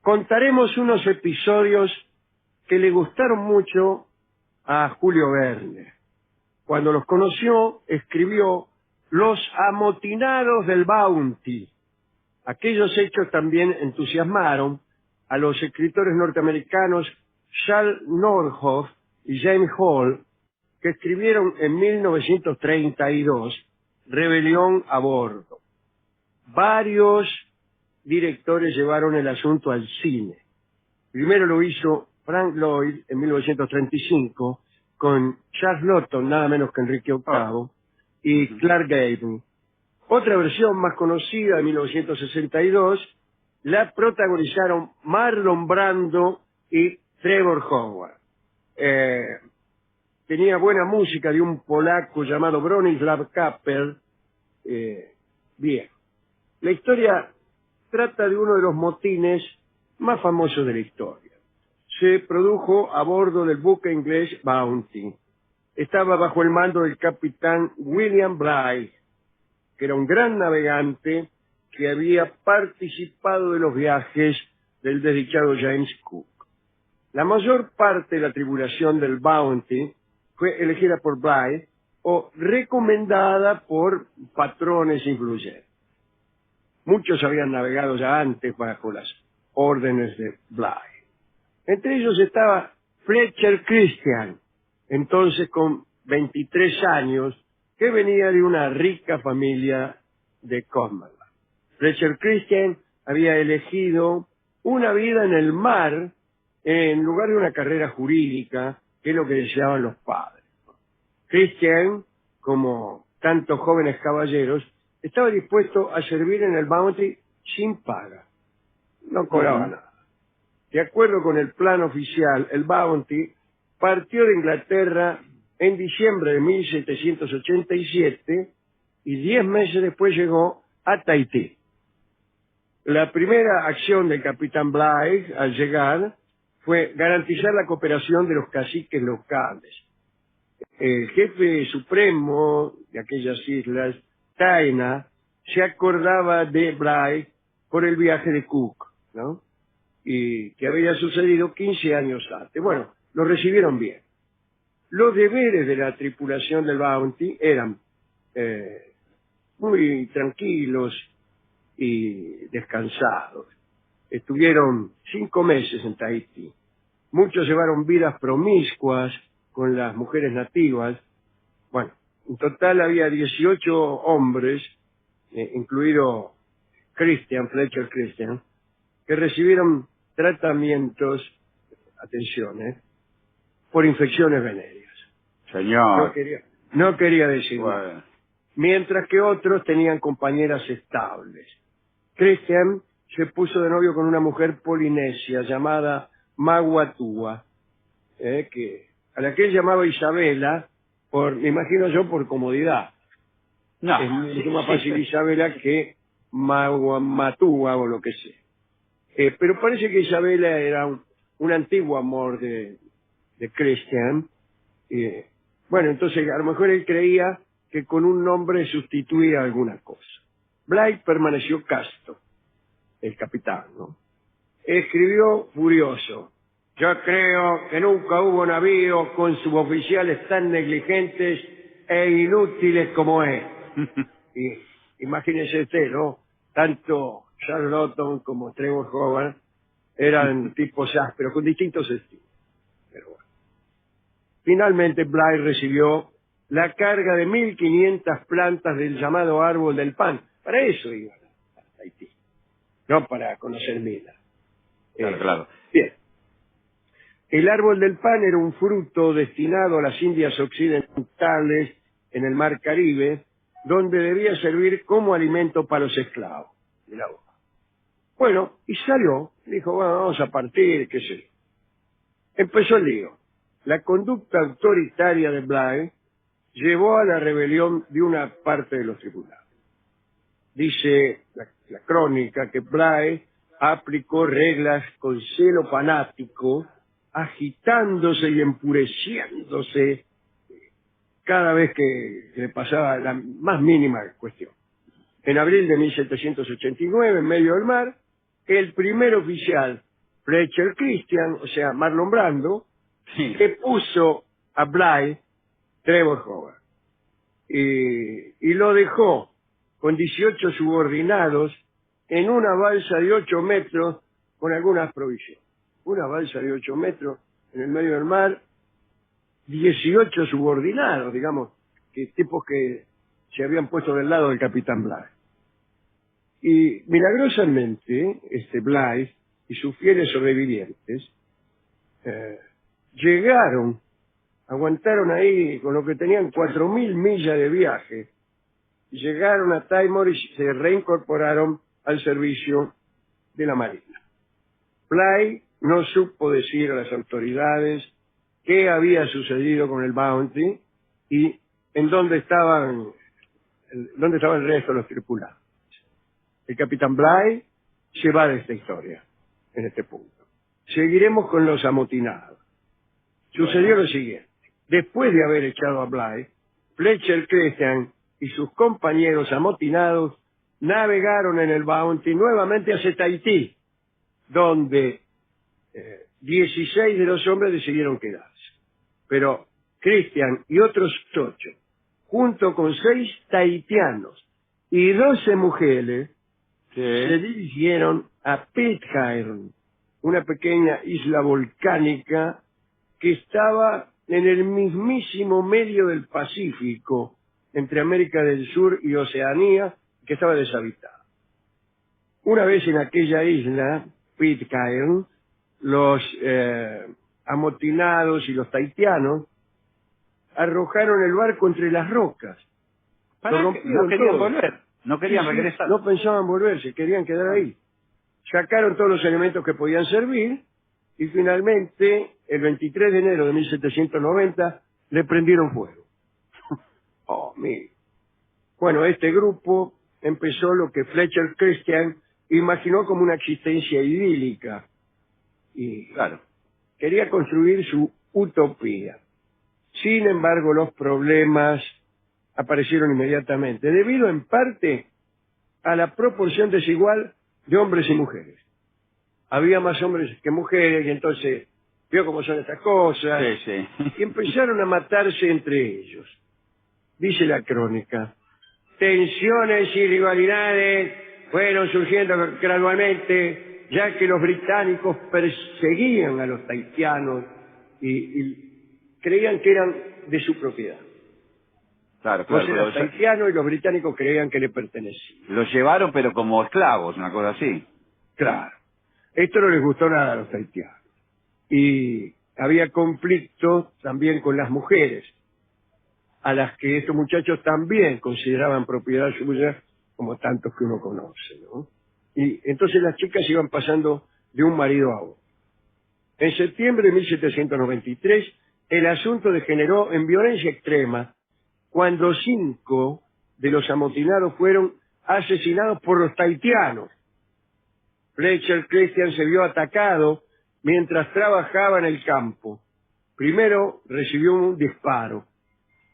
contaremos unos episodios que le gustaron mucho a Julio Verne. Cuando los conoció, escribió Los amotinados del Bounty. Aquellos hechos también entusiasmaron a los escritores norteamericanos Charles Nordhoff y James Hall, que escribieron en 1932 Rebelión a bordo. Varios directores llevaron el asunto al cine. Primero lo hizo Frank Lloyd en 1935 con Charles Lawton, nada menos que Enrique VIII, y Clark Gable. Otra versión más conocida de 1962 la protagonizaron Marlon Brando y Trevor Howard. Tenía buena música de un polaco llamado Bronislaw Kapel. Bien. La historia trata de uno de los motines más famosos de la historia. Se produjo a bordo del buque inglés Bounty. Estaba bajo el mando del capitán William Bligh, que era un gran navegante que había participado de los viajes del desdichado James Cook. La mayor parte de la tripulación del Bounty fue elegida por Bligh o recomendada por patrones influyentes. Muchos habían navegado ya antes bajo las órdenes de Bligh. Entre ellos estaba Fletcher Christian, entonces con 23 años, que venía de una rica familia de Cumberland. Fletcher Christian había elegido una vida en el mar en lugar de una carrera jurídica, que es lo que deseaban los padres. Christian, como tantos jóvenes caballeros, estaba dispuesto a servir en el Bounty sin paga. No cobraba nada. De acuerdo con el plan oficial, el Bounty partió de Inglaterra en diciembre de 1787 y 10 meses después llegó a Tahití. La primera acción del capitán Bligh al llegar fue garantizar la cooperación de los caciques locales. El jefe supremo de aquellas islas, Taina, se acordaba de Bligh por el viaje de Cook, ¿no? Y que había sucedido 15 años antes. Bueno, lo recibieron bien. Los deberes de la tripulación del Bounty eran muy tranquilos y descansados. Estuvieron 5 meses en Tahití. Muchos llevaron vidas promiscuas con las mujeres nativas. Bueno, en total había 18 hombres, incluido Fletcher Christian, que recibieron tratamientos, atención, por infecciones venéreas. Señor. No quería decir Bueno. nada. Mientras que otros tenían compañeras estables. Christian se puso de novio con una mujer polinesia llamada Maguatua, a la que él llamaba Isabela, me imagino yo, por comodidad. No. Es mucho más fácil Isabela que Matua o lo que sea. Pero parece que Isabela era un antiguo amor de Christian. Bueno, entonces a lo mejor él creía que con un nombre sustituía alguna cosa. Bligh permaneció casto, el capitán, ¿no? Escribió furioso: yo creo que nunca hubo navío con suboficiales tan negligentes e inútiles como él. Y imagínese usted, ¿no? Tanto Charles Lawton como Trevor Howard eran tipos ásperos, con distintos estilos. Pero bueno. Finalmente Bligh recibió la carga de 1.500 plantas del llamado árbol del pan. Para eso iban a Tahití, no para conocer minas. Claro. Bien. El árbol del pan era un fruto destinado a las Indias occidentales en el mar Caribe, donde debía servir como alimento para los esclavos. Mirá vos. Bueno, y salió, dijo, bueno, vamos a partir, qué sé yo. Empezó el lío. La conducta autoritaria de Bligh llevó a la rebelión de una parte de los tribunales. Dice la crónica que Bligh aplicó reglas con celo fanático, agitándose y empureciéndose cada vez que le pasaba la más mínima cuestión. En abril de 1789, en medio del mar, el primer oficial Fletcher Christian, o sea, Marlon Brando, Sí. que puso a Bligh Trevor Howard. Y lo dejó con 18 subordinados en una balsa de 8 metros con algunas provisiones. Una balsa de 8 metros en el medio del mar, 18 subordinados, digamos, que tipos que se habían puesto del lado del capitán Bligh. Y milagrosamente, Bligh y sus fieles sobrevivientes llegaron, aguantaron ahí con lo que tenían 4.000 millas de viaje, llegaron a Timor y se reincorporaron al servicio de la Marina. Bligh no supo decir a las autoridades qué había sucedido con el Bounty y en dónde estaba el resto de los tripulantes. El capitán Bligh se va de esta historia, en este punto. Seguiremos con los amotinados. Sucedió lo siguiente. Después de haber echado a Bligh, Fletcher Christian y sus compañeros amotinados navegaron en el Bounty nuevamente hacia Tahití, donde 16 de los hombres decidieron quedarse. Pero Christian y otros 8, junto con 6 tahitianos y 12 mujeres, se dirigieron a Pitcairn, una pequeña isla volcánica que estaba en el mismísimo medio del Pacífico, entre América del Sur y Oceanía, que estaba deshabitada. Una vez en aquella isla, Pitcairn, los amotinados y los tahitianos arrojaron el barco entre las rocas. No querían volver, no querían regresar. No pensaban volverse, querían quedar ahí. Sacaron todos los elementos que podían servir y finalmente, el 23 de enero de 1790, le prendieron fuego. Oh, mira. Bueno, este grupo empezó lo que Fletcher Christian imaginó como una existencia idílica y Claro. quería construir su utopía. Sin embargo, los problemas aparecieron inmediatamente, debido en parte a la proporción desigual de hombres y mujeres. Había más hombres que mujeres y entonces vio cómo son estas cosas Sí. y empezaron a matarse entre ellos. Dice la crónica, tensiones y rivalidades fueron surgiendo gradualmente, ya que los británicos perseguían a los tahitianos y creían que eran de su propiedad. Claro. Los tahitianos y los británicos creían que le pertenecían. Los llevaron, pero como esclavos, una cosa así. Claro. Esto no les gustó nada a los tahitianos. Y había conflicto también con las mujeres, a las que estos muchachos también consideraban propiedad suya, como tantos que uno conoce, ¿no? Y entonces las chicas iban pasando de un marido a otro. En septiembre de 1793, el asunto degeneró en violencia extrema, cuando 5 de los amotinados fueron asesinados por los tahitianos. Fletcher Christian se vio atacado mientras trabajaba en el campo. Primero recibió un disparo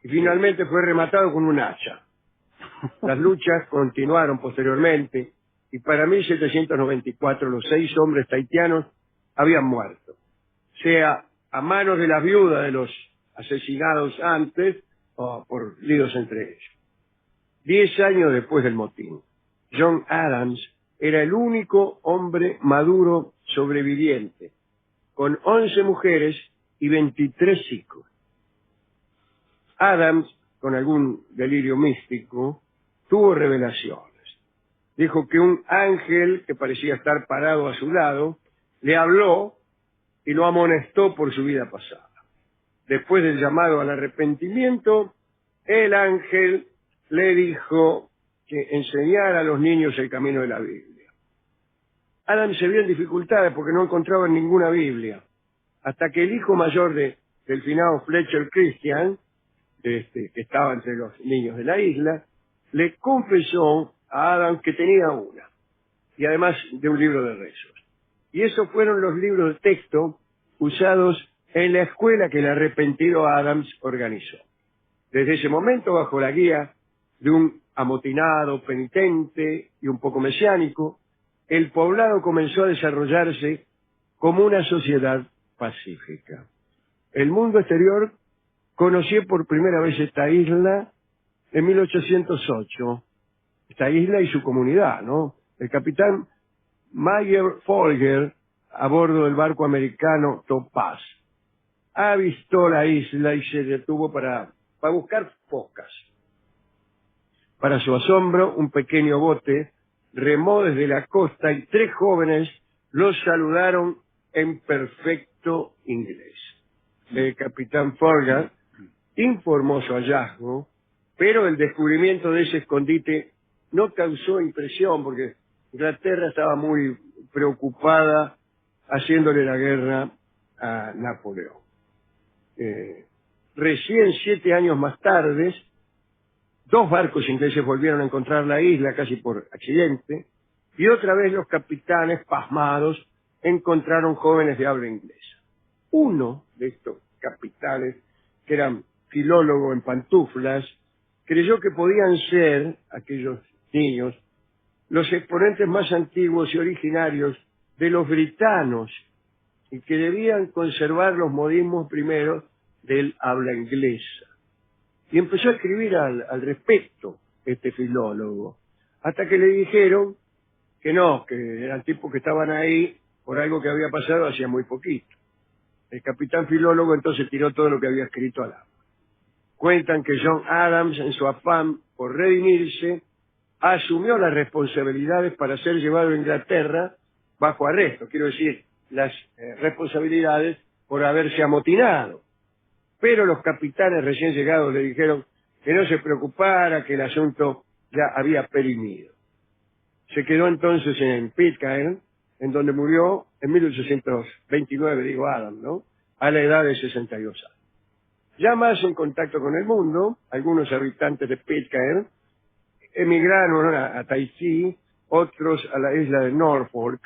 y finalmente fue rematado con un hacha. Las luchas continuaron posteriormente y para 1794 los 6 hombres tahitianos habían muerto, sea a manos de las viudas de los asesinados antes o por líos entre ellos. 10 años después del motín, John Adams era el único hombre maduro sobreviviente, con 11 mujeres y 23 hijos. Adams, con algún delirio místico, tuvo revelaciones. Dijo que un ángel que parecía estar parado a su lado le habló y lo amonestó por su vida pasada. Después del llamado al arrepentimiento, el ángel le dijo que enseñara a los niños el camino de la Biblia. Adams se vio en dificultades porque no encontraba ninguna Biblia, hasta que el hijo mayor del finado Fletcher Christian, que estaba entre los niños de la isla, le confesó a Adams que tenía una, y además de un libro de rezos. Y esos fueron los libros de texto usados en la escuela que el arrepentido Adams organizó. Desde ese momento, bajo la guía de un amotinado, penitente y un poco mesiánico, el poblado comenzó a desarrollarse como una sociedad pacífica. El mundo exterior conoció por primera vez esta isla en 1808, esta isla y su comunidad, ¿no? El capitán Mayer Folger, a bordo del barco americano Topaz, avistó la isla y se detuvo para buscar focas. Para su asombro, un pequeño bote remó desde la costa y 3 jóvenes los saludaron en perfecto inglés. El capitán Folger informó su hallazgo, pero el descubrimiento de ese escondite no causó impresión porque Inglaterra estaba muy preocupada haciéndole la guerra a Napoleón. Recién 7 años más tarde, 2 barcos ingleses volvieron a encontrar la isla casi por accidente y otra vez los capitanes, pasmados, encontraron jóvenes de habla inglesa. Uno de estos capitanes, que eran filólogo en pantuflas, creyó que podían ser, aquellos niños, los exponentes más antiguos y originarios de los britanos y que debían conservar los modismos primeros del habla inglesa. Y empezó a escribir al respecto este filólogo, hasta que le dijeron que no, que eran tipos que estaban ahí por algo que había pasado hacía muy poquito. El capitán filólogo entonces tiró todo lo que había escrito al agua. Cuentan que John Adams, en su afán por redimirse, asumió las responsabilidades para ser llevado a Inglaterra bajo arresto, quiero decir, las responsabilidades por haberse amotinado. Pero los capitanes recién llegados le dijeron que no se preocupara, que el asunto ya había perimido. Se quedó entonces en Pitcairn, en donde murió en 1829, digo Adam, ¿no? A la edad de 62 años. Ya más en contacto con el mundo, algunos habitantes de Pitcairn emigraron a Tahití, otros a la isla de Norfolk.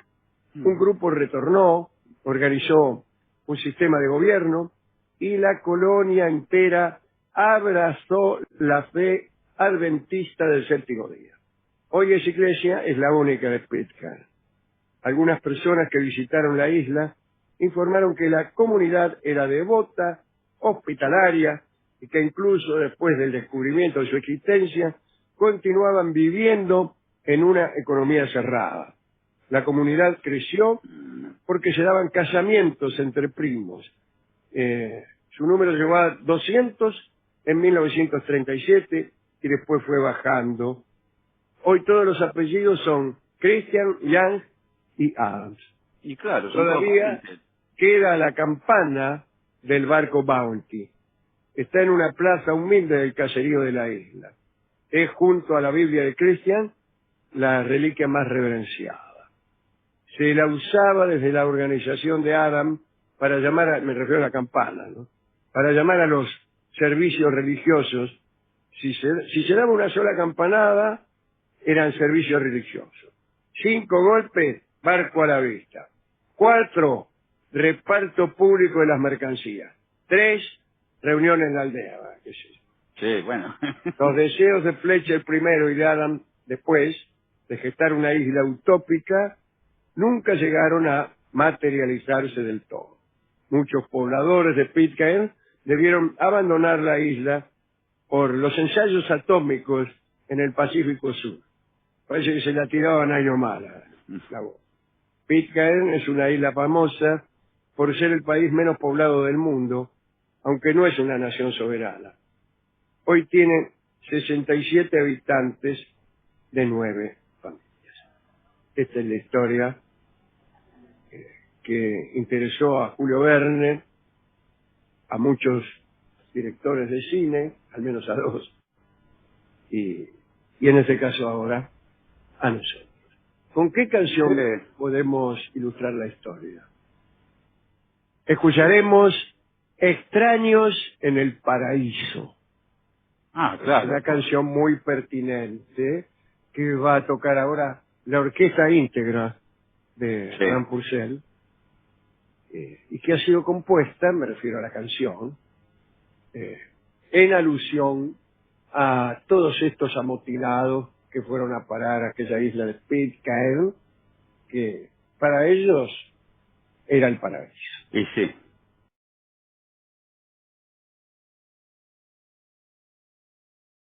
Un grupo retornó, organizó un sistema de gobierno y la colonia entera abrazó la fe adventista del séptimo día. Hoy esa iglesia es la única de Pitcairn. Algunas personas que visitaron la isla informaron que la comunidad era devota, hospitalaria y que incluso después del descubrimiento de su existencia continuaban viviendo en una economía cerrada. La comunidad creció porque se daban casamientos entre primos. Su número llegó a 200 en 1937 y después fue bajando. Hoy todos los apellidos son Christian, Young y Adams. Y claro, todavía queda la campana del barco Bounty. Está en una plaza humilde del caserío de la isla. Es, junto a la Biblia de Christian, la reliquia más reverenciada. Se la usaba desde la organización de Adam para llamar, me refiero a la campana, ¿no? Para llamar a los servicios religiosos. Si se daba una sola campanada, eran servicios religiosos. 5 golpes, barco a la vista. 4, reparto público de las mercancías. 3, reunión en la aldea. ¿Qué sé yo? Sí, bueno. Los deseos de Fletcher primero y de Adam después, de gestar una isla utópica, nunca llegaron a materializarse del todo. Muchos pobladores de Pitcairn debieron abandonar la isla por los ensayos atómicos en el Pacífico Sur. Parece que se la tiraban a mala la voz. Pitcairn es una isla famosa por ser el país menos poblado del mundo, aunque no es una nación soberana. Hoy tiene 67 habitantes de 9 familias. Esta es la historia que interesó a Julio Verne, a muchos directores de cine, al menos a 2, y en este caso ahora a nosotros. ¿Con qué canción podemos ilustrar la historia? Escucharemos Extraños en el Paraíso. Ah, claro. Una canción muy pertinente que va a tocar ahora la orquesta íntegra de Gran Purcell, y que ha sido compuesta, me refiero a la canción, en alusión a todos estos amotinados que fueron a parar a aquella isla de Pitcairn, que para ellos era el paraíso. Y sí.